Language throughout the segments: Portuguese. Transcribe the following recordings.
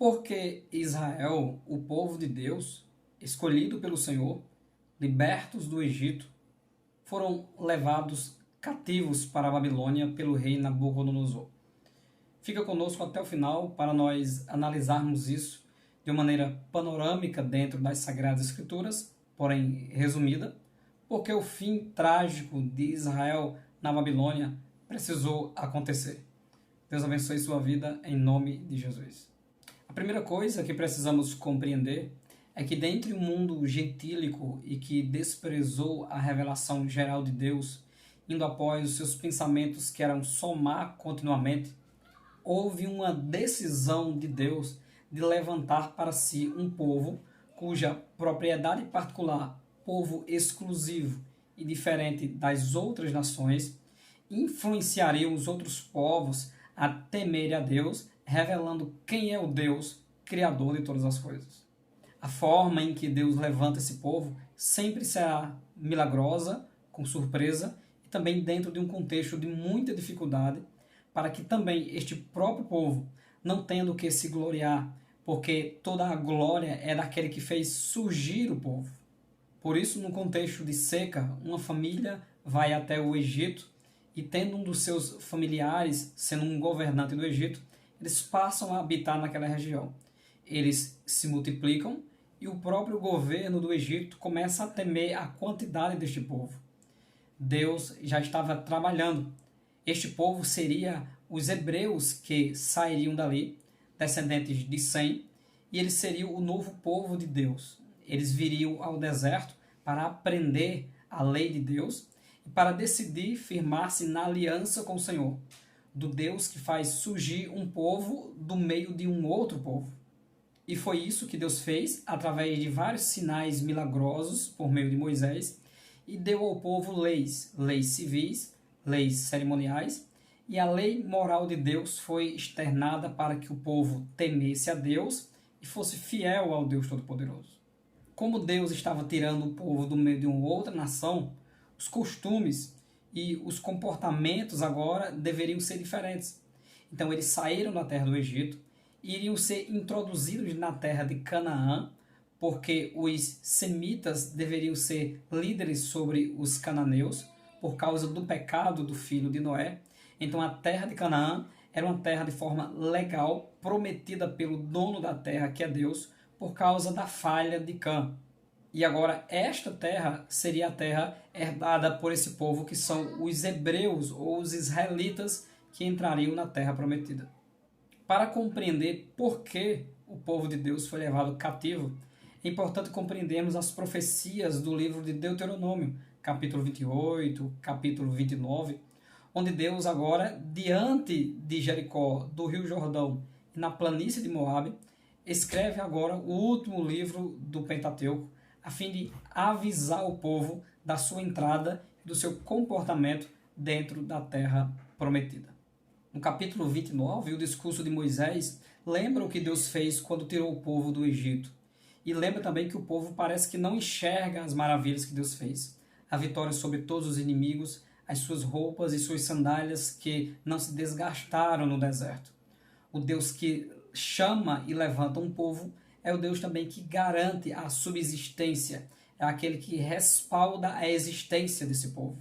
Porque Israel, o povo de Deus, escolhido pelo Senhor, libertos do Egito, foram levados cativos para a Babilônia pelo rei Nabucodonosor. Fica conosco até o final para nós analisarmos isso de uma maneira panorâmica dentro das Sagradas Escrituras, porém resumida, porque o fim trágico de Israel na Babilônia precisou acontecer. Deus abençoe sua vida em nome de Jesus. A primeira coisa que precisamos compreender é que dentre um mundo gentílico e que desprezou a revelação geral de Deus, indo após os seus pensamentos que eram somar continuamente, houve uma decisão de Deus de levantar para si um povo cuja propriedade particular, povo exclusivo e diferente das outras nações, influenciaria os outros povos a temerem a Deus, revelando quem é o Deus criador de todas as coisas. A forma em que Deus levanta esse povo sempre será milagrosa, com surpresa, e também dentro de um contexto de muita dificuldade, para que também este próprio povo, não tendo que se gloriar, porque toda a glória é daquele que fez surgir o povo. Por isso, no contexto de seca, uma família vai até o Egito e, tendo um dos seus familiares sendo um governante do Egito, eles passam a habitar naquela região. Eles se multiplicam e o próprio governo do Egito começa a temer a quantidade deste povo. Deus já estava trabalhando. Este povo seria os hebreus que sairiam dali, descendentes de Sem, e eles seriam o novo povo de Deus. Eles viriam ao deserto para aprender a lei de Deus e para decidir firmar-se na aliança com o Senhor, do Deus que faz surgir um povo do meio de um outro povo. E foi isso que Deus fez através de vários sinais milagrosos por meio de Moisés e deu ao povo leis civis, leis cerimoniais, e a lei moral de Deus foi externada para que o povo temesse a Deus e fosse fiel ao Deus Todo-Poderoso. Como Deus estava tirando o povo do meio de uma outra nação, os costumes e os comportamentos agora deveriam ser diferentes. Então eles saíram da terra do Egito e iriam ser introduzidos na terra de Canaã, porque os semitas deveriam ser líderes sobre os cananeus, por causa do pecado do filho de Noé. Então a terra de Canaã era uma terra de forma legal, prometida pelo dono da terra, que é Deus, por causa da falha de Cã. E agora esta terra seria a terra herdada por esse povo, que são os hebreus ou os israelitas, que entrariam na terra prometida. Para compreender por que o povo de Deus foi levado cativo, é importante compreendermos as profecias do livro de Deuteronômio, capítulo 28, capítulo 29, onde Deus agora, diante de Jericó, do Rio Jordão e na planície de Moabe, escreve agora o último livro do Pentateuco, a fim de avisar o povo da sua entrada e do seu comportamento dentro da terra prometida. No capítulo 29, o discurso de Moisés lembra o que Deus fez quando tirou o povo do Egito. E lembra também que o povo parece que não enxerga as maravilhas que Deus fez. A vitória sobre todos os inimigos, as suas roupas e suas sandálias que não se desgastaram no deserto. O Deus que chama e levanta um povo é o Deus também que garante a subsistência, é aquele que respalda a existência desse povo.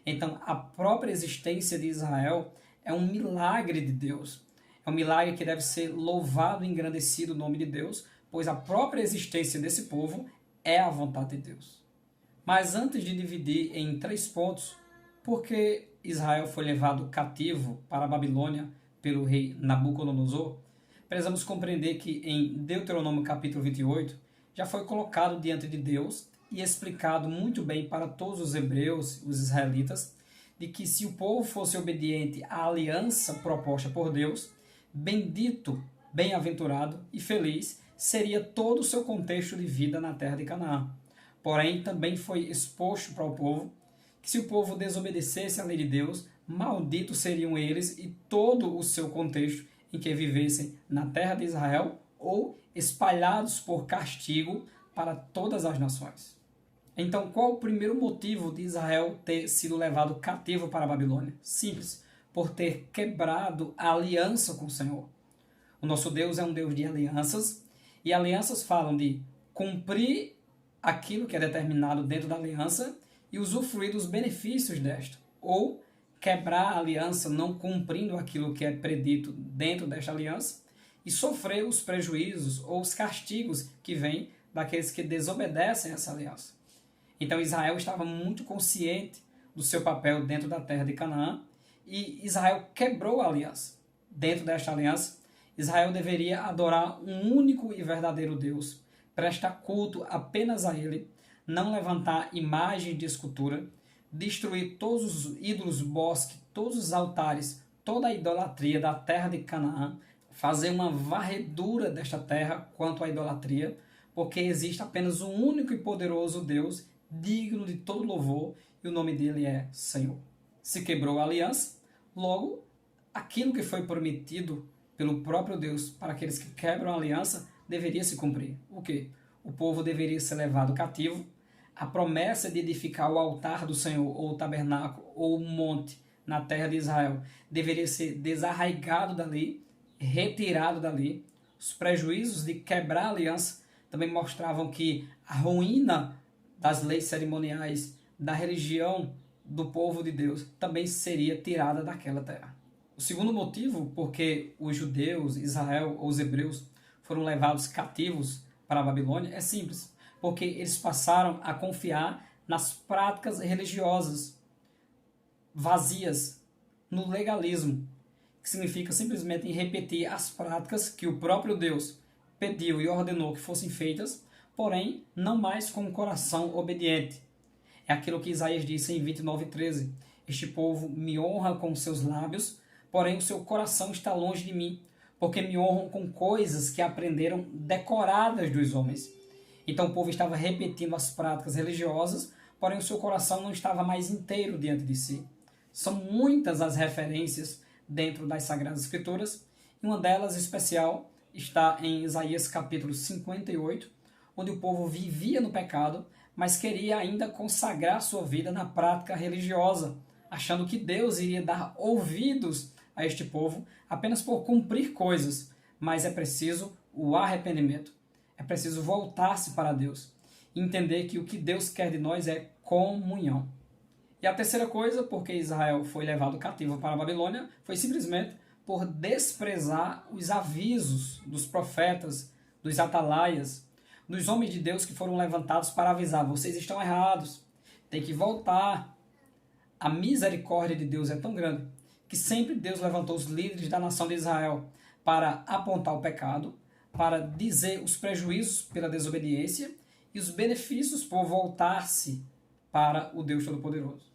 Então, a própria existência de Israel é um milagre de Deus. É um milagre que deve ser louvado e engrandecido o nome de Deus, pois a própria existência desse povo é a vontade de Deus. Mas antes de dividir em 3 pontos, por que Israel foi levado cativo para a Babilônia pelo rei Nabucodonosor, precisamos compreender que em Deuteronômio capítulo 28 já foi colocado diante de Deus e explicado muito bem para todos os hebreus, os israelitas, de que se o povo fosse obediente à aliança proposta por Deus, bendito, bem-aventurado e feliz seria todo o seu contexto de vida na terra de Canaã. Porém, também foi exposto para o povo que se o povo desobedecesse à lei de Deus, malditos seriam eles e todo o seu contexto em que vivessem na terra de Israel ou espalhados por castigo para todas as nações. Então, qual o primeiro motivo de Israel ter sido levado cativo para a Babilônia? Simples, por ter quebrado a aliança com o Senhor. O O nosso Deus é um Deus de alianças, e alianças falam de cumprir aquilo que é determinado dentro da aliança e usufruir dos benefícios desta, ou quebrar a aliança não cumprindo aquilo que é predito dentro desta aliança e sofrer os prejuízos ou os castigos que vêm daqueles que desobedecem essa aliança. Então Israel estava muito consciente do seu papel dentro da terra de Canaã e Israel quebrou a aliança. Dentro desta aliança, Israel deveria adorar um único e verdadeiro Deus, prestar culto apenas a Ele, não levantar imagem de escultura, destruir todos os ídolos bosque, todos os altares, toda a idolatria da terra de Canaã, fazer uma varredura desta terra quanto à idolatria, porque existe apenas um único e poderoso Deus, digno de todo louvor, e o nome dele é Senhor. Se quebrou a aliança, logo, aquilo que foi prometido pelo próprio Deus para aqueles que quebram a aliança, deveria se cumprir. O quê? O povo deveria ser levado cativo, a promessa de edificar o altar do Senhor, ou o tabernáculo, ou o monte na terra de Israel, deveria ser desarraigado dali, retirado dali. Os prejuízos de quebrar a aliança também mostravam que a ruína das leis cerimoniais, da religião do povo de Deus, também seria tirada daquela terra. O segundo motivo por que os judeus, Israel ou os hebreus foram levados cativos para a Babilônia é simples, porque eles passaram a confiar nas práticas religiosas vazias, no legalismo, que significa simplesmente repetir as práticas que o próprio Deus pediu e ordenou que fossem feitas, porém não mais com um coração obediente. É aquilo que Isaías disse em 29:13. Este povo me honra com seus lábios, porém o seu coração está longe de mim, porque me honram com coisas que aprenderam decoradas dos homens. Então o povo estava repetindo as práticas religiosas, porém o seu coração não estava mais inteiro diante de si. São muitas as referências dentro das Sagradas Escrituras, e uma delas especial está em Isaías capítulo 58, onde o povo vivia no pecado, mas queria ainda consagrar sua vida na prática religiosa, achando que Deus iria dar ouvidos a este povo apenas por cumprir coisas, mas é preciso o arrependimento. É preciso voltar-se para Deus e entender que o que Deus quer de nós é comunhão. E a terceira coisa, porque Israel foi levado cativo para a Babilônia, foi simplesmente por desprezar os avisos dos profetas, dos atalaias, dos homens de Deus que foram levantados para avisar: vocês estão errados, tem que voltar. A misericórdia de Deus é tão grande que sempre Deus levantou os líderes da nação de Israel para apontar o pecado, para dizer os prejuízos pela desobediência e os benefícios por voltar-se para o Deus Todo-Poderoso.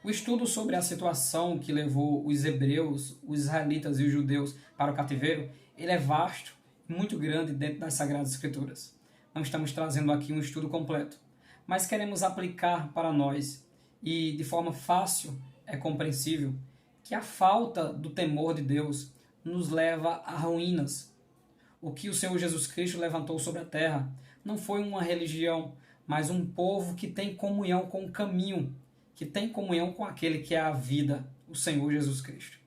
O estudo sobre a situação que levou os hebreus, os israelitas e os judeus para o cativeiro, ele é vasto e muito grande dentro das Sagradas Escrituras. Não estamos trazendo aqui um estudo completo, mas queremos aplicar para nós, e de forma fácil é compreensível, que a falta do temor de Deus nos leva a ruínas. O que o Senhor Jesus Cristo levantou sobre a terra não foi uma religião, mas um povo que tem comunhão com o caminho, que tem comunhão com aquele que é a vida, o Senhor Jesus Cristo.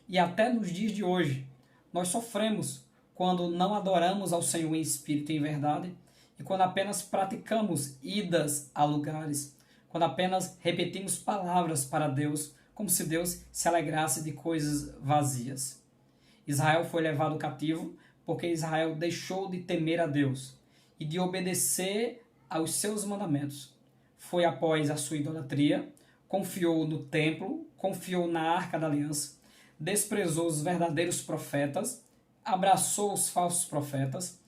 E até nos dias de hoje, nós sofremos quando não adoramos ao Senhor em espírito e em verdade, e quando apenas praticamos idas a lugares, quando apenas repetimos palavras para Deus, como se Deus se alegrasse de coisas vazias. Israel foi levado cativo porque Israel deixou de temer a Deus e de obedecer aos seus mandamentos. Foi após a sua idolatria, confiou no templo, confiou na arca da aliança, desprezou os verdadeiros profetas, abraçou os falsos profetas.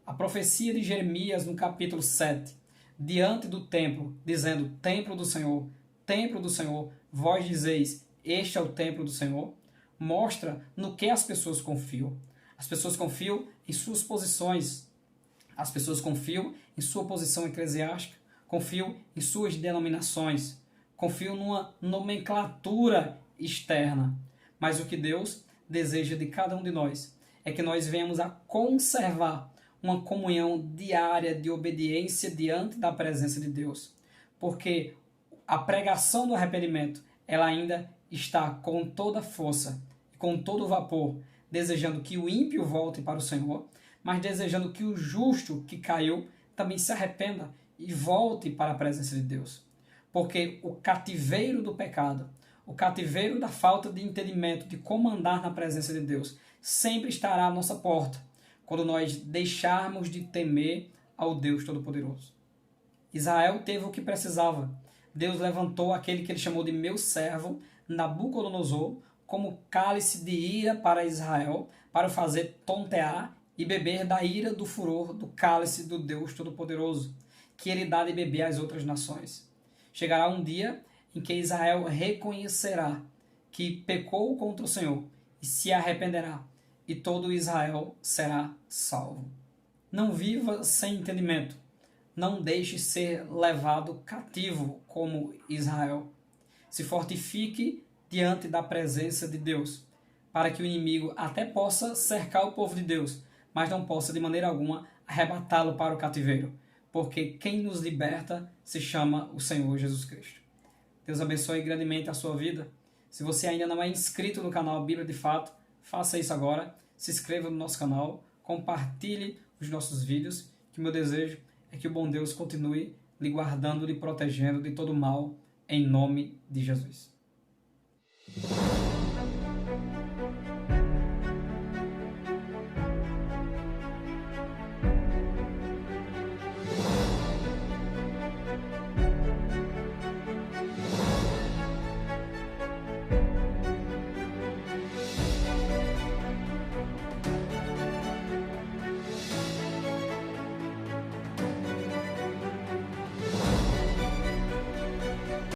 A profecia de Jeremias no capítulo 7, diante do templo, dizendo: templo do Senhor, vós dizeis, este é o templo do Senhor, mostra no que as pessoas confiam. As pessoas confiam em suas posições, as pessoas confiam em sua posição eclesiástica, confiam em suas denominações, confiam numa nomenclatura externa. Mas o que Deus deseja de cada um de nós é que nós venhamos a conservar uma comunhão diária de obediência diante da presença de Deus. Porque a pregação do arrependimento, ela ainda está com toda a força, com todo o vapor, desejando que o ímpio volte para o Senhor, mas desejando que o justo que caiu também se arrependa e volte para a presença de Deus. Porque o cativeiro do pecado, o cativeiro da falta de entendimento de como andar na presença de Deus, sempre estará à nossa porta, quando nós deixarmos de temer ao Deus Todo-Poderoso. Israel teve o que precisava. Deus levantou aquele que ele chamou de meu servo, Nabucodonosor, como cálice de ira para Israel, para o fazer tontear e beber da ira do furor do cálice do Deus Todo-Poderoso, que ele dá de beber às outras nações. Chegará um dia em que Israel reconhecerá que pecou contra o Senhor e se arrependerá, e todo Israel será salvo. Não viva sem entendimento. Não deixe ser levado cativo como Israel. Se fortifique diante da presença de Deus, para que o inimigo até possa cercar o povo de Deus, mas não possa de maneira alguma arrebatá-lo para o cativeiro, porque quem nos liberta se chama o Senhor Jesus Cristo. Deus abençoe grandemente a sua vida. Se você ainda não é inscrito no canal Bíblia de Fato, faça isso agora. Se inscreva no nosso canal, compartilhe os nossos vídeos, que o meu desejo é que o bom Deus continue lhe guardando, lhe protegendo de todo mal, em nome de Jesus.